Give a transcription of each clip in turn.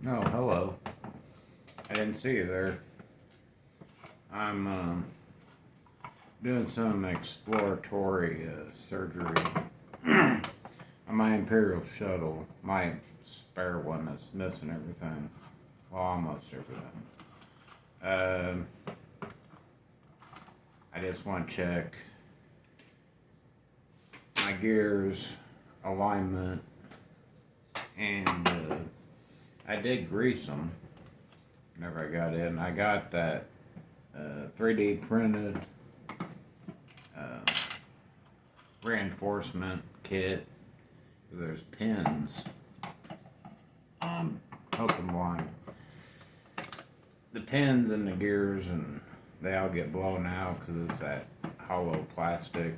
No, hello. I didn't see you there. I'm doing some exploratory surgery on my imperial shuttle, my spare one that's missing everything. Well, almost everything. Um, I just want to check my gears, alignment, and I did grease them whenever I got in. I got that 3D printed reinforcement kit. There's pins. Hook and line. The pins and the gears, and they all get blown out because it's that hollow plastic.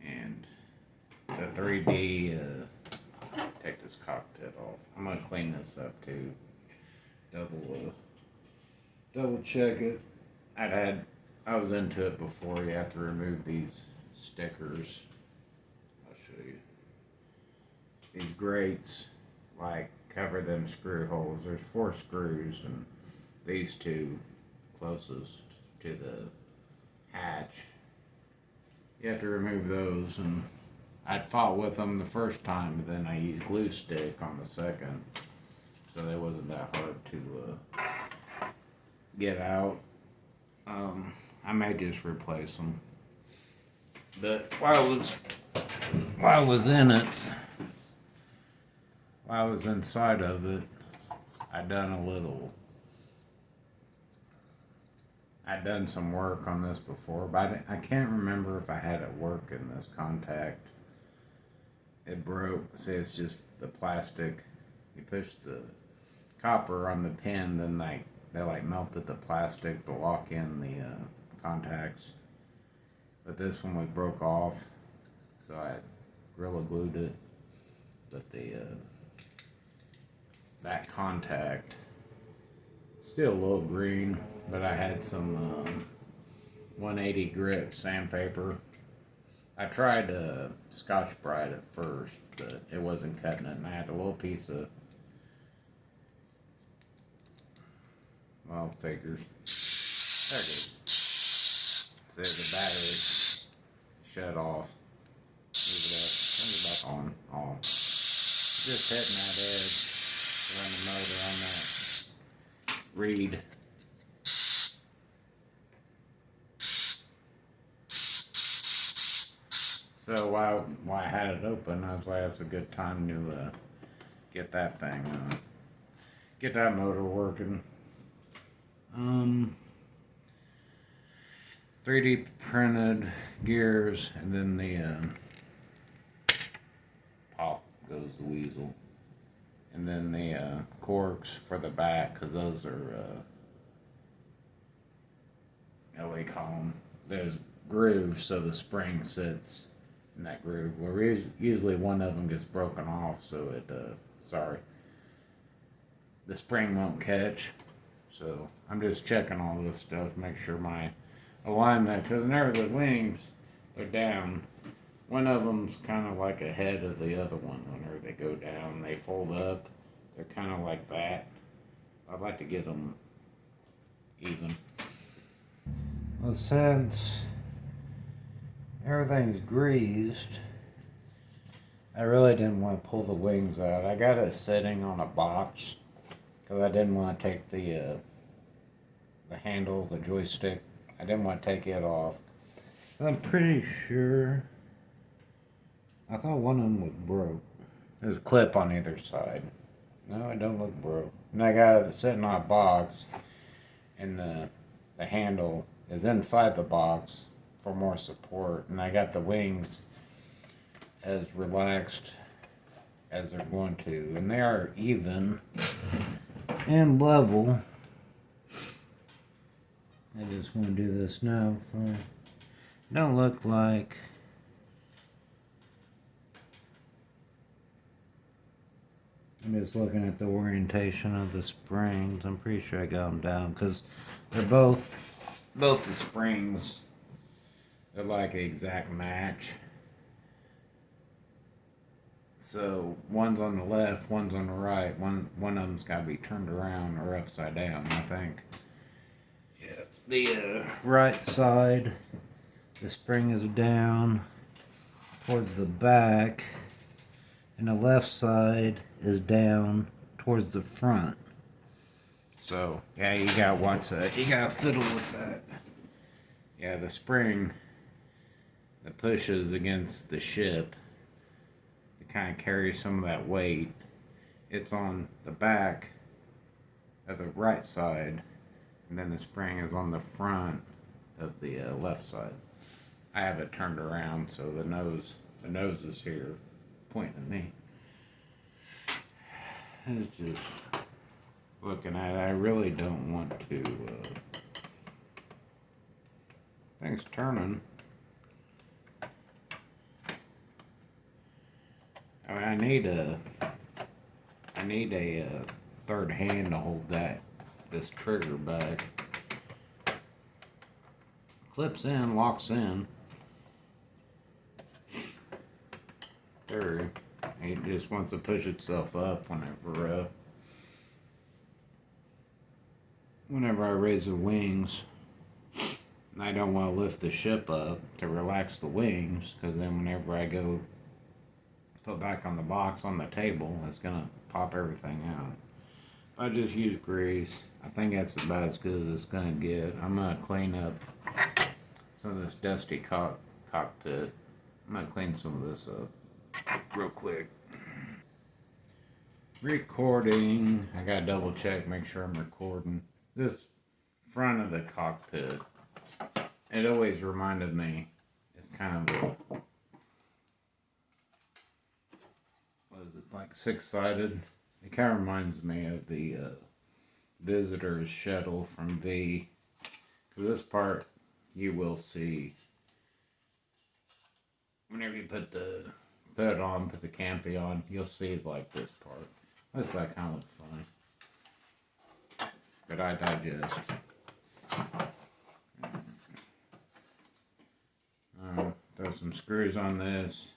And the 3D, take this cockpit off. I'm going to clean this up too. Double check it. I was into it before. You have to remove these stickers. I'll show you. These grates, like, cover them screw holes. There's 4 screws, and these 2 closest to the hatch. You have to remove those, and I'd fought with them the first time, but then I used glue stick on the second, so they wasn't that hard to get out. I may just replace them. But while I was inside of it, I'd done some work on this before, but I can't remember if I had it work in this contact. It broke. See, it's just the plastic. You push the copper on the pin, then they melted the plastic to lock in the contacts. But this one was broke off, so I Gorilla Glued it. But that contact still a little green, but I had some 180 grit sandpaper. I tried Scotch-Brite at first, but it wasn't cutting it, and I had a little piece of, well, figures. There it is. See, the battery shut off. Move it up. Turn it back on. Off. Just hitting that edge. Run the motor on that reed. So while I had it open, I was like, that's a good time to get that thing, get that motor working. 3D printed gears, and then the pop goes the weasel, and then the corks for the back, because those are what do you call them? There's grooves, so the spring sits in that groove. Where usually one of them gets broken off, so it the spring won't catch. So I'm just checking all this stuff, make sure my alignment, because whenever the wings are down, one of them's kind of like ahead of the other one. Whenever they go down, they fold up. They're kind of like that. I'd like to get them even. Well, since everything's greased, I really didn't want to pull the wings out. I got it sitting on a box because I didn't want to take the handle, the joystick. I didn't want to take it off. I'm pretty sure. I thought one of them was broke. There's a clip on either side. No, it don't look broke. And I got it sitting on a box, and the handle is inside the box for more support. And I got the wings as relaxed as they're going to, and they are even and level. I just want to do this now for don't look like I'm just looking at the orientation of the springs. I'm pretty sure I got them down because they're both the springs, they're like an exact match So one's on the left, one's on the right. One of them's got to be turned around or upside down, I think. Yeah, the right side, the spring is down towards the back, and the left side is down towards the front. So yeah, you gotta watch that. You gotta fiddle with that. Yeah, the spring that pushes against the ship to kind of carry some of that weight. It's on the back of the right side, and then the spring is on the front of the left side. I have it turned around so the nose is here, pointing at me. It's just looking at it. I really don't want to. Things turning. I mean, I need a third hand to hold this trigger back. Clips in, locks in. There, it just wants to push itself up whenever I raise the wings. And I don't want to lift the ship up to relax the wings, because then whenever I go put back on the box on the table, it's gonna pop everything out. I just use grease. I think that's about as good as it's gonna get. I'm gonna clean up some of this dusty cockpit. I'm gonna clean some of this up real quick. Recording. I gotta double check, make sure I'm recording. This front of the cockpit, it always reminded me, it's kind of like six-sided. It kind of reminds me of the visitor's shuttle from V. For this part, you will see whenever you put it on, put the canopy on, you'll see like this part. That's that kind of look funny, but I digest. Throw some screws on this.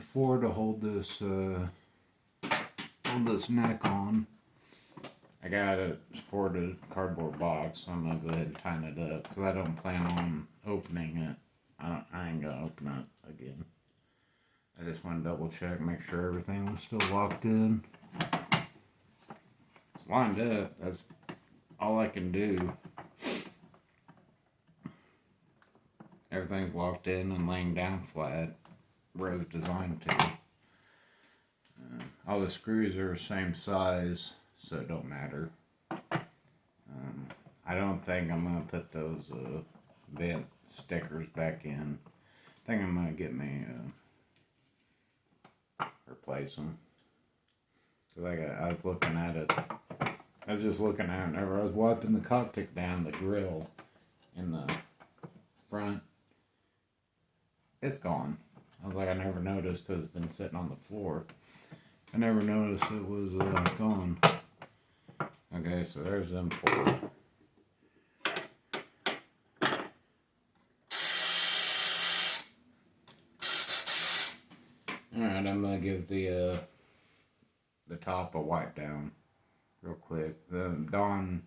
4 to hold this neck on. I got a supported cardboard box, so I'm gonna go ahead and tighten it up because I don't plan on opening it. I ain't gonna open it again. I just want to double check, make sure everything was still locked in. It's lined up. That's all I can do. Everything's locked in and laying down flat where it was designed to. All the screws are the same size, so it don't matter. I don't think I'm gonna put those vent stickers back in. I think I'm gonna get me replace them. Cause I was looking at it. I was just looking at it whenever I was wiping the cockpit down, the grill in the front. It's gone. I was like, I never noticed because it's been sitting on the floor. I never noticed it was gone. Okay, so there's them 4. Alright, I'm gonna give the top a wipe down real quick. The Dawn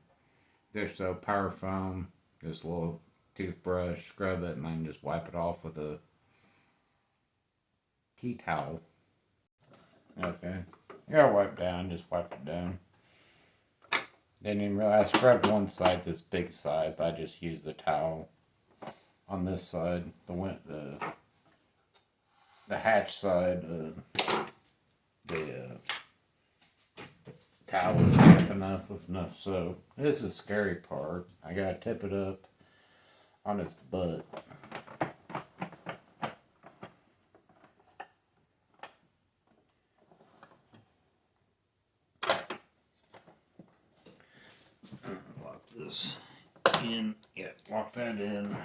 dish soap, power foam, just a little toothbrush, scrub it, and then just wipe it off with a tea towel. Okay. You gotta wipe down, just wipe it down. Didn't even realize I scrubbed one side, this big side, but I just used the towel on this side, the hatch side. The towel was damp enough with enough soap. This is the scary part. I gotta tip it up on its butt. Lock this in. Yeah, lock that in.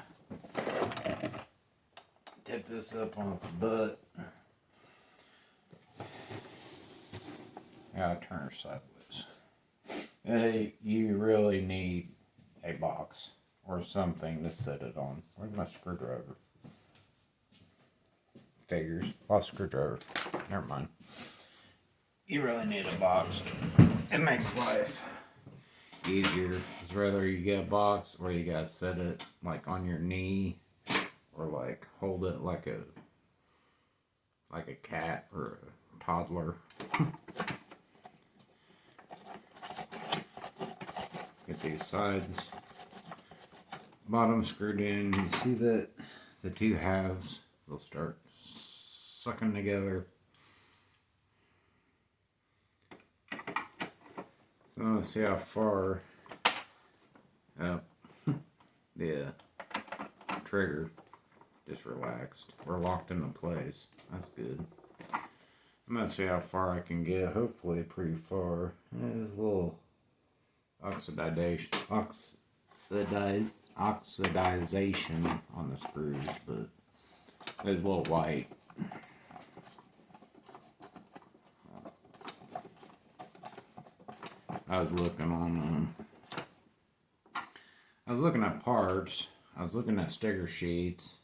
Tip this up on its butt. Gotta turn her sideways. Hey, you really need a box or something to set it on. Where's my screwdriver? Figures. Lost screwdriver. Never mind. You really need a box. It makes life easier. It's whether you get a box or you gotta set it like on your knee or like hold it like a cat or a toddler. Get these sides, bottom screwed in. You see that the two halves will start sucking together. So let's see how far up the trigger just relaxed. We're locked into place. That's good. I'm gonna see how far I can get. Hopefully pretty far. There's a little oxidization on the screws, but there's a little white. I was looking at parts. I was looking at sticker sheets,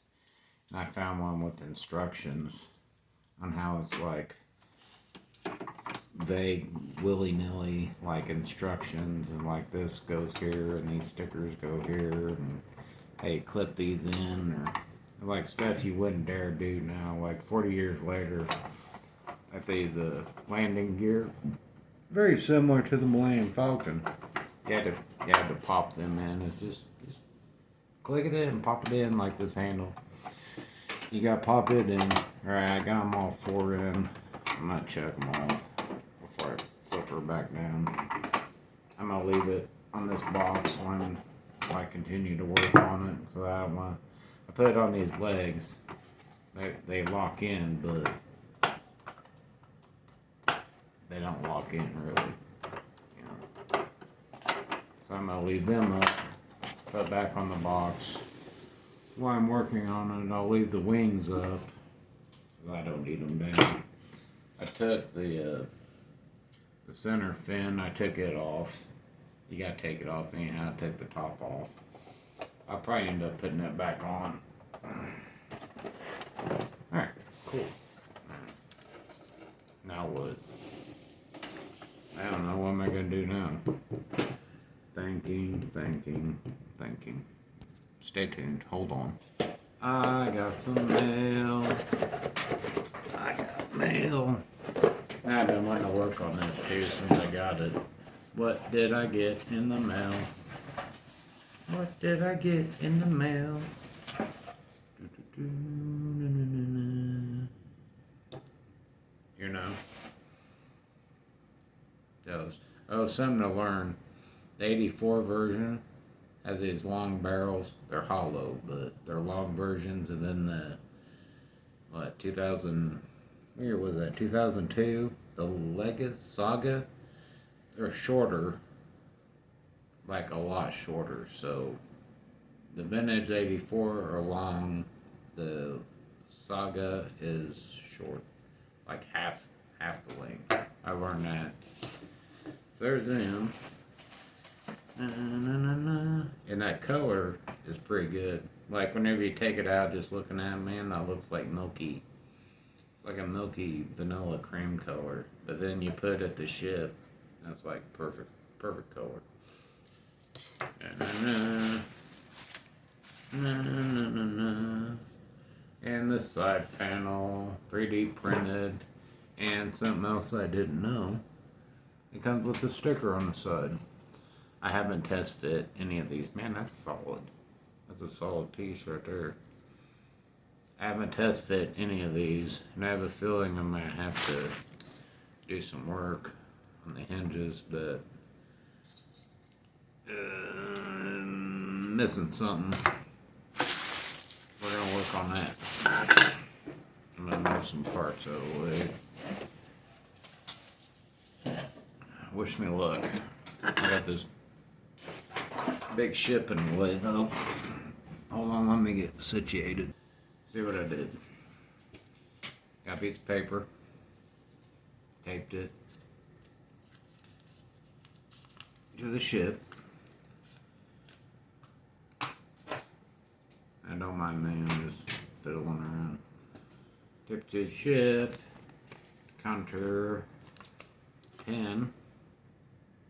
and I found one with instructions on how it's like vague, willy-nilly, like instructions, and like this goes here, and these stickers go here, and hey, clip these in, or like stuff you wouldn't dare do now, like 40 years later, at these landing gear. Very similar to the Millennium Falcon. You had to pop them in. It's just click it in, pop it in like this handle. You got to pop it in. Alright, I got them all four in. I'm going to check them all before I flip her back down. I'm going to leave it on this box when I continue to work on it. So I put it on these legs. They lock in, but they don't lock in really. You know. So I'm going to leave them up, put back on the box. While I'm working on it, I'll leave the wings up. I don't need them down. I took the center fin, I took it off. You gotta take it off anyhow, take the top off. I'll probably end up putting it back on. Alright, cool. Now what? I don't know, what am I gonna do now? Thinking. Stay tuned, hold on. I got some mail. I've been wanting to work on this too since I got it. What did I get in the mail? What did I get in the mail? You know? Those. Oh, something to learn. The 84 version has these long barrels. They're hollow, but they're long versions. And then the 2000, what year was that? 2002, the Legacy Saga. They're shorter, like a lot shorter. So the vintage 84 are long. The Saga is short, like half the length. I learned that. So there's them. And that color is pretty good. Like whenever you take it out, just looking at it, man, that looks like milky. It's like a milky vanilla cream color. But then you put it to ship, that's like perfect color. And this side panel, 3D printed, and something else I didn't know. It comes with a sticker on the side. I haven't test fit any of these. Man, that's solid. That's a solid piece right there. I haven't test fit any of these, and I have a feeling I might have to do some work on the hinges, but missing something. We're gonna work on that. I'm gonna move some parts out of the way. Wish me luck. I got this big ship in the way though. Hold on, let me get situated. See what I did. Got a piece of paper. Taped it to the ship. I don't mind me, I'm just fiddling around. Tip to ship, contour, pin,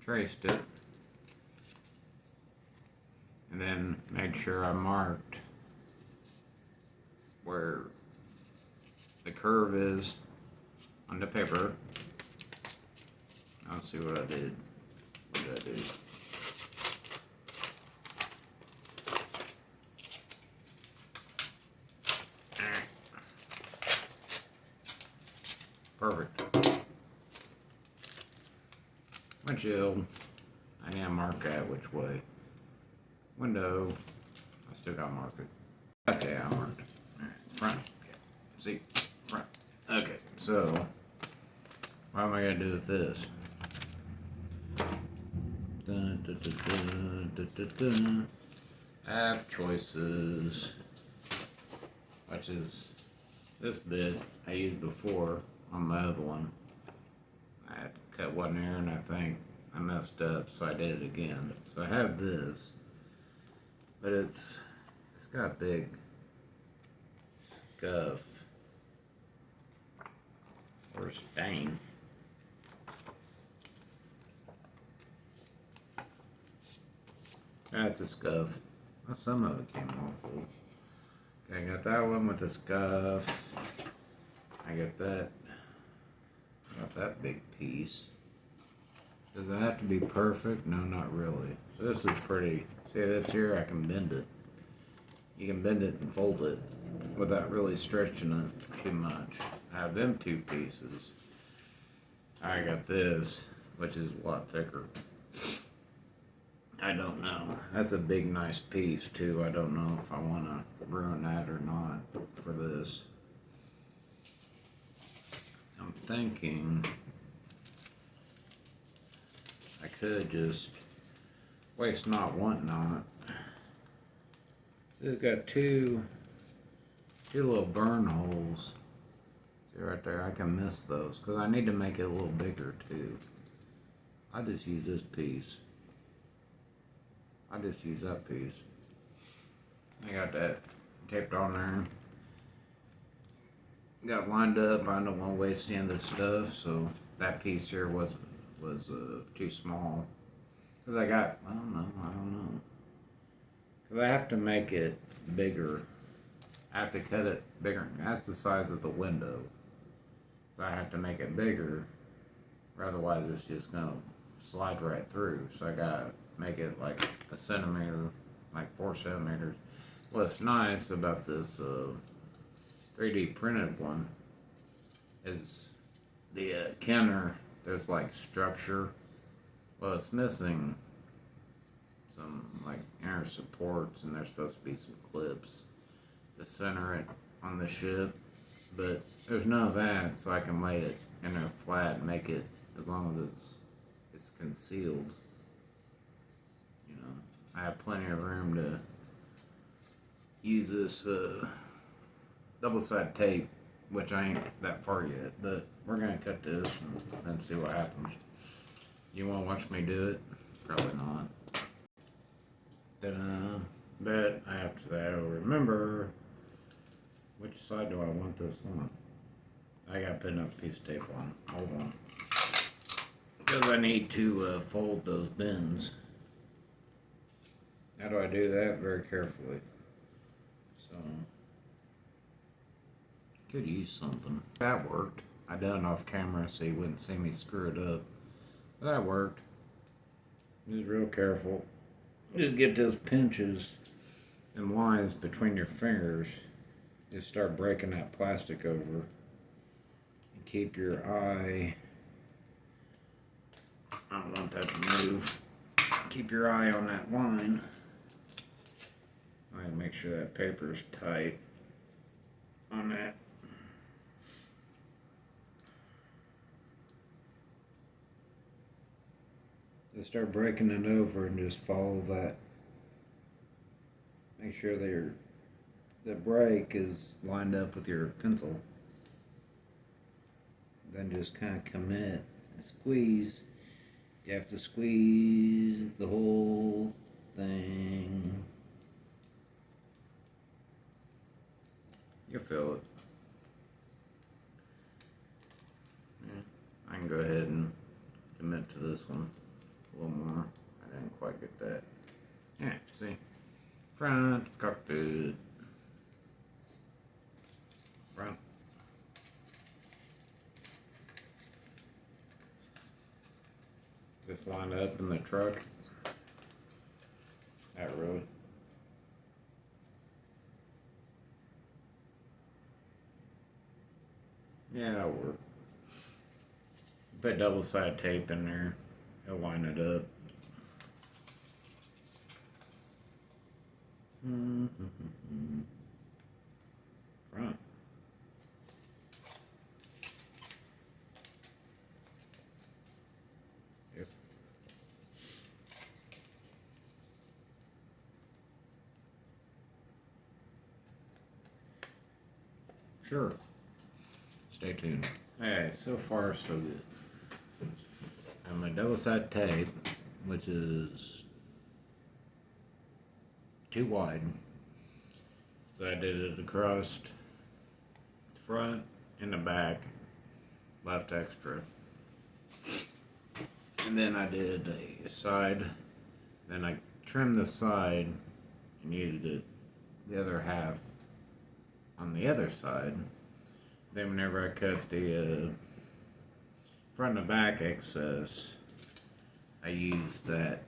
traced it, and then made sure I marked where the curve is on the paper. Let's see what I did. What did I do? Perfect. Windshield, I gotta mark that which way. Window, I still gotta mark it. Okay, I marked it. Alright, front. See, front. Okay, so what am I gonna do with this? Dun, dun, dun, dun, dun, dun, dun. I have choices, which is this bit I used before on my other one. I had cut one there and I think I messed up, so I did it again. So I have this, but it's got a big scuff or stain. That's a scuff. Well, some of it came off. Okay, I got that one with the scuff. I got that. Got that big piece. Does it have to be perfect? No, not really. So this is pretty. See this here? I can bend it. You can bend it and fold it without really stretching it too much. I have them two pieces. I got this, which is a lot thicker. I don't know. That's a big, nice piece too. I don't know if I want to ruin that or not for this. I'm thinking I could just waste not, want not. It's got two little burn holes. See right there, I can miss those because I need to make it a little bigger too. I just use this piece. I just use that piece. I got that taped on there. Got lined up. I don't want to waste any of this stuff, so that piece here was too small. Cause I don't know. Cause I have to make it bigger. I have to cut it bigger. That's the size of the window. So I have to make it bigger. Or otherwise it's just gonna slide right through. So I gotta make it like a centimeter, like 4 centimeters. What's nice about this 3D printed one is the counter, there's like structure. Well, it's missing some like inner supports, and there's supposed to be some clips to center it on the ship, but there's none of that, so I can lay it in there flat and make it, as long as it's concealed. You know, I have plenty of room to use this double-sided tape, which I ain't that far yet, but we're gonna cut this and see what happens. You wanna watch me do it? Probably not. But after that, I'll remember which side do I want this on. I gotta put another piece of tape on. Hold on. Because I need to fold those bins. How do I do that? Very carefully. So, could use something. That worked. I done it off camera so you wouldn't see me screw it up. But that worked. Just real careful. Just get those pinches and lines between your fingers. Just start breaking that plastic over. And keep your eye. I don't want that to move. Keep your eye on that line. I gotta make sure that paper is tight on that. Just start breaking it over and just follow that. Make sure the break is lined up with your pencil. Then just kind of commit and squeeze. You have to squeeze the whole thing. You'll feel it. I can go ahead and commit to this one a little more. I didn't quite get that. Yeah, see? Front, cockpit. Front. Just lined up in the truck. Not really. Yeah, that'll work. Put double-sided tape in there. It'll line it up. Front. Yep. Sure. Stay tuned. Alright, so far so good. And my double-sided tape, which is too wide, so I did it across the front and the back, left extra. And then I did a side, then I trimmed the side and used it, the other half on the other side. Then whenever I cut the front and back excess, I used that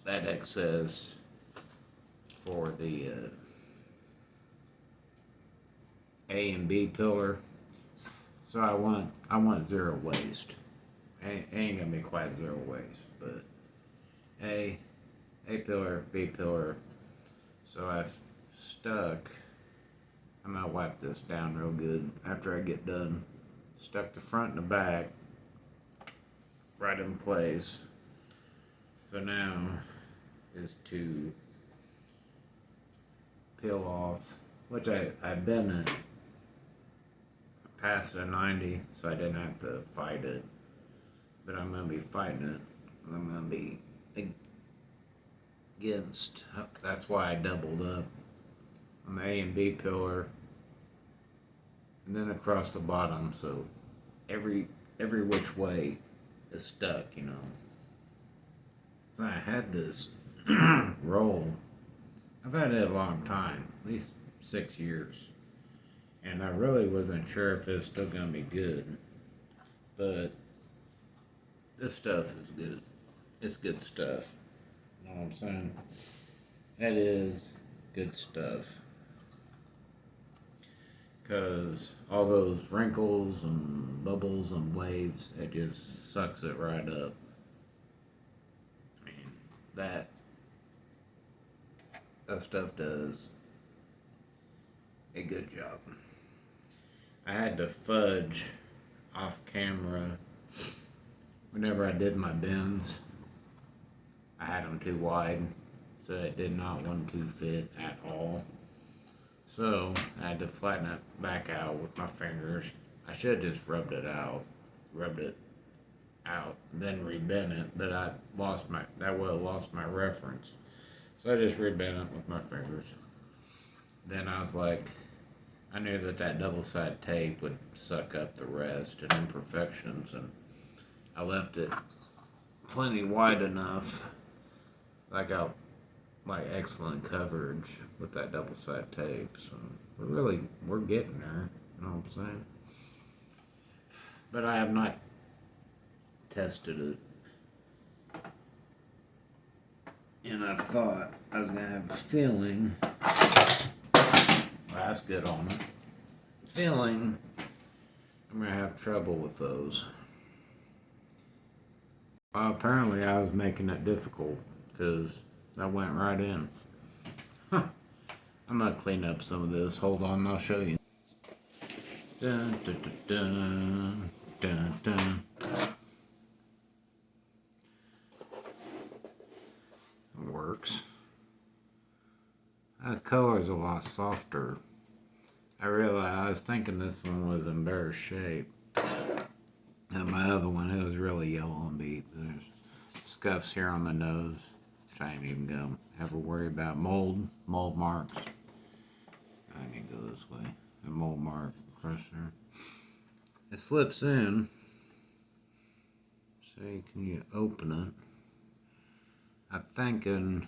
excess for the A and B pillar. So I want zero waste. Ain't gonna be quite zero waste, but A pillar, B pillar. So I've stuck. I'm gonna wipe this down real good after I get done. Stuck the front and the back right in place. So now is to peel off, which I've been at past the 90, so I didn't have to fight it. But I'm gonna be fighting it. I'm gonna be against. That's why I doubled up on the A and B pillar, and then across the bottom, so every which way is stuck, you know. I had this roll. I've had it a long time, at least 6 years, and I really wasn't sure if it's still gonna be good, but this stuff is good. It's good stuff. You know what I'm saying? That is good stuff. Because all those wrinkles and bubbles and waves, it just sucks it right up. I mean, that stuff does a good job. I had to fudge off camera whenever I did my bends. I had them too wide, so it did not want to fit at all. So I had to flatten it back out with my fingers. I should have just rubbed it out, then rebent it, but I lost my reference. So I just rebent it with my fingers. Then I was like, I knew that double-sided tape would suck up the rest and imperfections, and I left it plenty wide enough. I got like excellent coverage with that double-sided tape, so we're getting there. You know what I'm saying? But I have not tested it. And I thought I was going to have a feeling, well, that's good on it, feeling I'm going to have trouble with those. Well, apparently I was making it difficult, because that went right in. Huh. I'm going to clean up some of this. Hold on, I'll show you. Dun, dun, dun, dun, dun, dun. Works. That color is a lot softer. I was thinking this one was in better shape. And my other one, it was really yellow and beat. There's scuffs here on the nose, which I ain't even gonna ever worry about. Mold marks. I ain't gonna go this way. A mold mark across there. It slips in. So can you open it? I'm thinking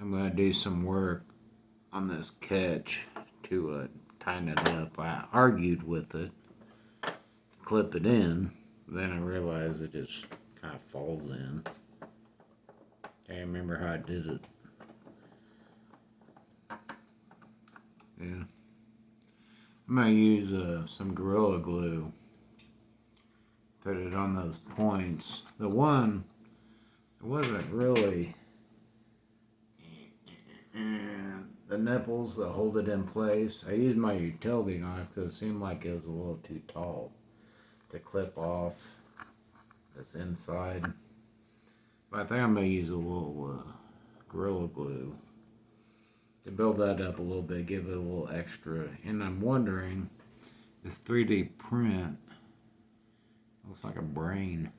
I'm going to do some work on this catch to tighten it up. I argued with it, clip it in, then I realized it just kind of falls in. Can't remember how I did it. Yeah. I'm going to use some Gorilla Glue. Put it on those points. The one, it wasn't really the nipples that hold it in place. I used my utility knife because it seemed like it was a little too tall to clip off this inside. But I think I'm going to use a little Gorilla Glue to build that up a little bit, give it a little extra. And I'm wondering, this 3D print looks like a brain.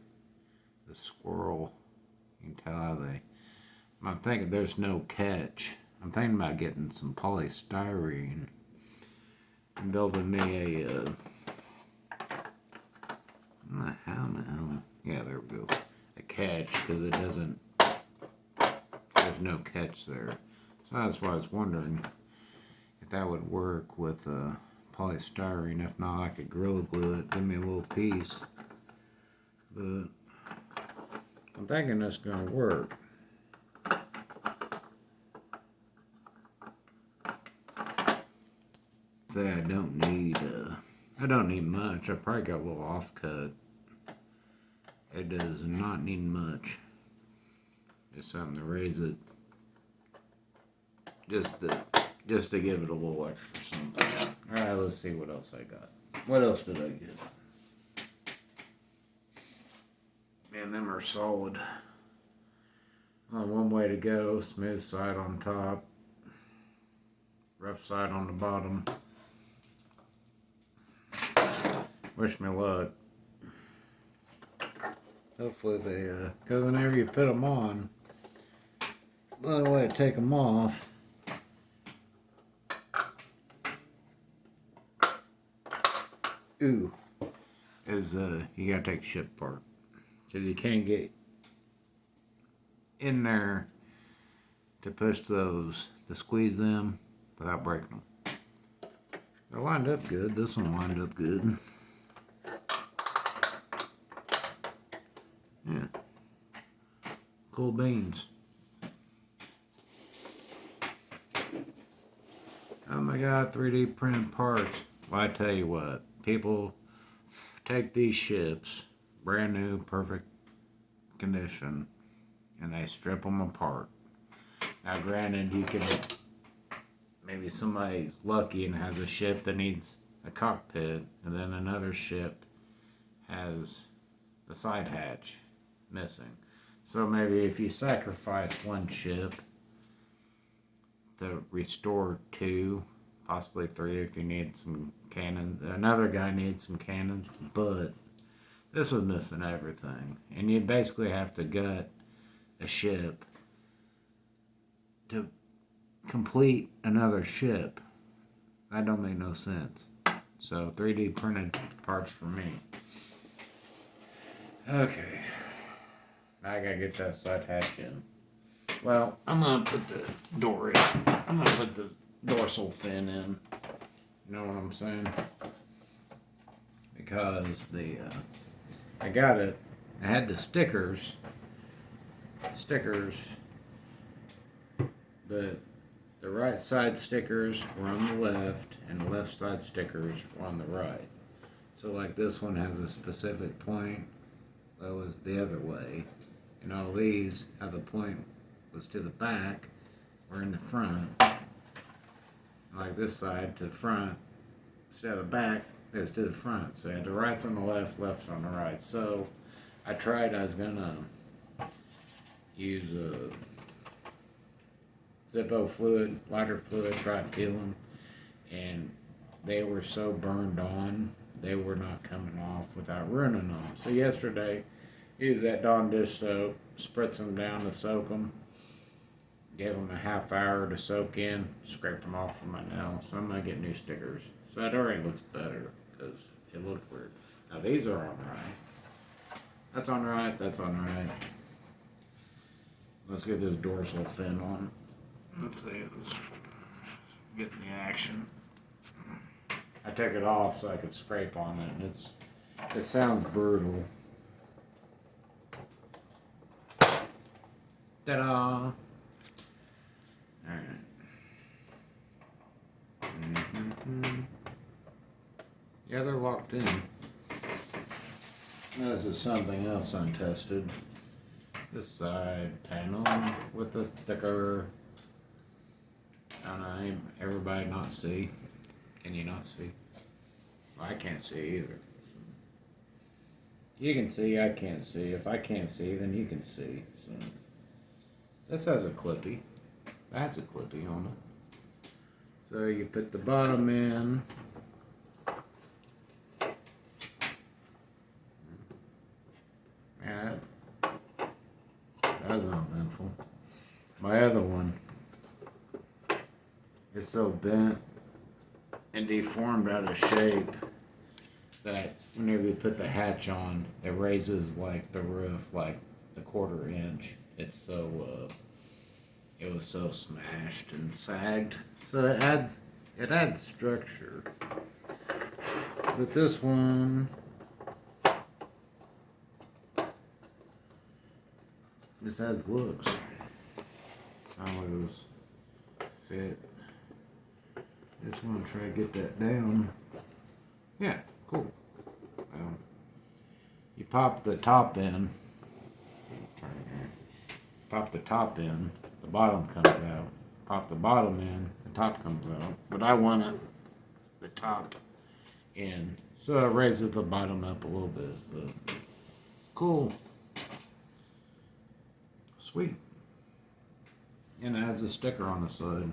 The squirrel, you can tell how they... I'm thinking there's no catch. I'm thinking about getting some polystyrene and building me a... how now? Yeah, there we go. A catch, because it doesn't... There's no catch there. So that's why I was wondering if that would work with polystyrene. If not, I could Gorilla Glue it, give me a little piece. But I'm thinking that's going to work. Say I don't need much. I probably got a little offcut. It does not need much. Just something to raise it. Just to give it a little extra something. Alright, let's see what else I got. What else did I get? Man, them are solid. One way to go. Smooth side on top. Rough side on the bottom. Wish me luck. Hopefully they, because whenever you put them on, the only way to take them off is you gotta take the ship apart. So you can't get in there to push those, to squeeze them without breaking them. They're lined up good. This one lined up good. Yeah. Cool beans. Oh my god, 3D printed parts. Well, I tell you what, people take these ships, brand new, perfect condition, and they strip them apart. Now granted, you can, maybe somebody's lucky and has a ship that needs a cockpit, and then another ship has the side hatch missing. So maybe if you sacrifice one ship to restore 2, possibly 3 if you need some cannons. Another guy needs some cannons, but this was missing everything. And you'd basically have to gut a ship to complete another ship. That don't make no sense. So 3D printed parts for me. Okay. Now I gotta get that side hatch in. Well, I'm gonna put the door in. I'm gonna put the dorsal fin in. You know what I'm saying? Because I got it. I had the stickers, but the right side stickers were on the left, and the left side stickers were on the right. So like this one has a specific point that was the other way, and all these how the point was to the back or in the front. Like this side to the front, instead of the back, it was to the front. So I had the right's on the left, left's on the right. So I was gonna use a Zippo fluid, lighter fluid, try to peel them, and they were so burned on, they were not coming off without ruining them. So yesterday, used that Dawn dish soap, spritz them down to soak them, gave them a half hour to soak in, scraped them off from my nail. So I'm gonna get new stickers. So that already looks better, because it looked weird. Now these are on right. That's on right, that's on right. Let's get this dorsal fin on. Let's see, let's get in the action. I took it off so I could scrape on it, and it sounds brutal. Ta-da! Alright. Yeah, they're locked in. This is something else untested. This side panel with the sticker. I don't know, everybody not see? Can you not see? Well, I can't see either. You can see, I can't see. If I can't see, then you can see. So this has a clippy. That's a clippy on it. So you put the bottom in. Man, that was uneventful. My other one is so bent and deformed out of shape that whenever you put the hatch on, it raises like the roof like a 1/4 inch. It's so it was so smashed and sagged. So it adds structure. But this one, this adds looks. I don't know if this fit. Just want to try to get that down. Yeah, cool. You pop the top in. Pop the top in, the bottom comes out. Pop the bottom in, the top comes out. But I want it the top in, so it raises the bottom up a little bit. But cool, sweet. And it has a sticker on the side.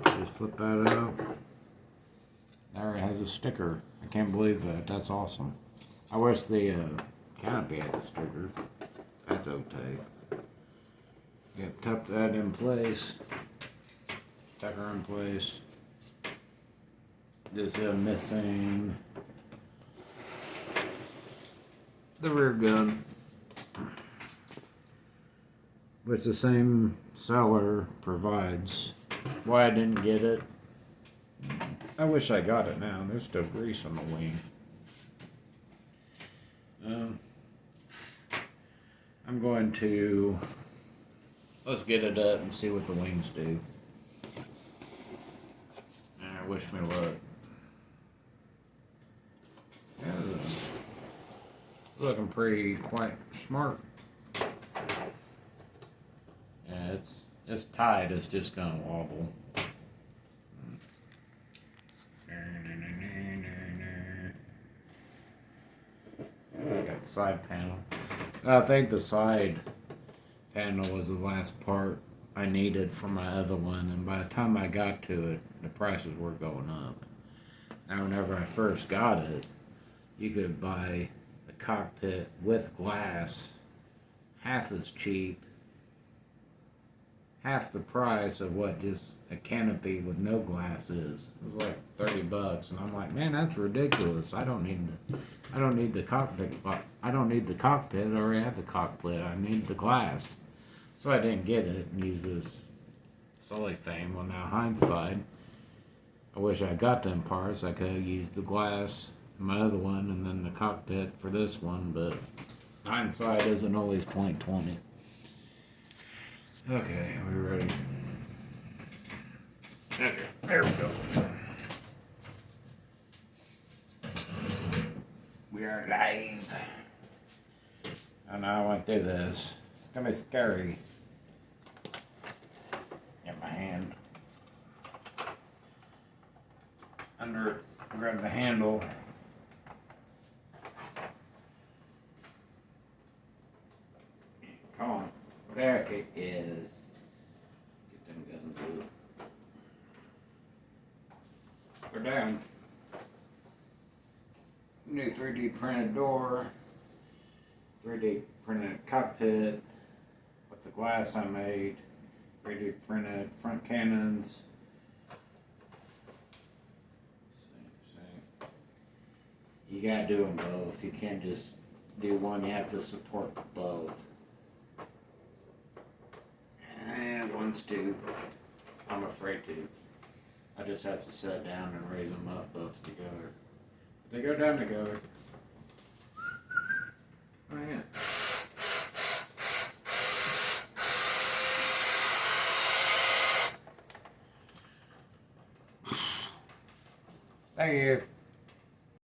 Just flip that out. There it has a sticker. I can't believe that. That's awesome. I wish the canopy had the sticker. That's okay. Yeah, tuck that in place. Tuck her in place. This is missing the rear gun, which the same seller provides. Why I didn't get it, I wish I got it now. There's still grease on the wing. I'm going to, let's get it up and see what the wings do. Wish me luck. Yeah, looking pretty quite smart. Yeah, it's tight. It's just gonna wobble. Got the side panel. I think the side panel was the last part I needed for my other one, and by the time I got to it, the prices were going up. Now, whenever I first got it, you could buy a cockpit with glass, half as cheap, half the price of what just a canopy with no glass is. It was like $30, and I'm like, man, that's ridiculous. I don't need the cockpit. I don't need the cockpit. I already have the cockpit. I need the glass. So I didn't get it and use this cellophane. Well, now hindsight, I wish I got them parts. I could have used the glass in my other one and then the cockpit for this one, but hindsight isn't always 20/20. Okay, are we ready? Okay, there we go. We are live. And I went through this. It's gonna be scary. Get my hand under, grab the handle. Come on. There it is. Get them guns out. We're down. New 3D printed door. 3D printed cockpit with the glass I made. 3D printed front cannons. See. You gotta do them both. You can't just do one, you have to support both. And one's too, I'm afraid to. I just have to sit down and raise them up both together. They go down together. Oh yeah. Thank you.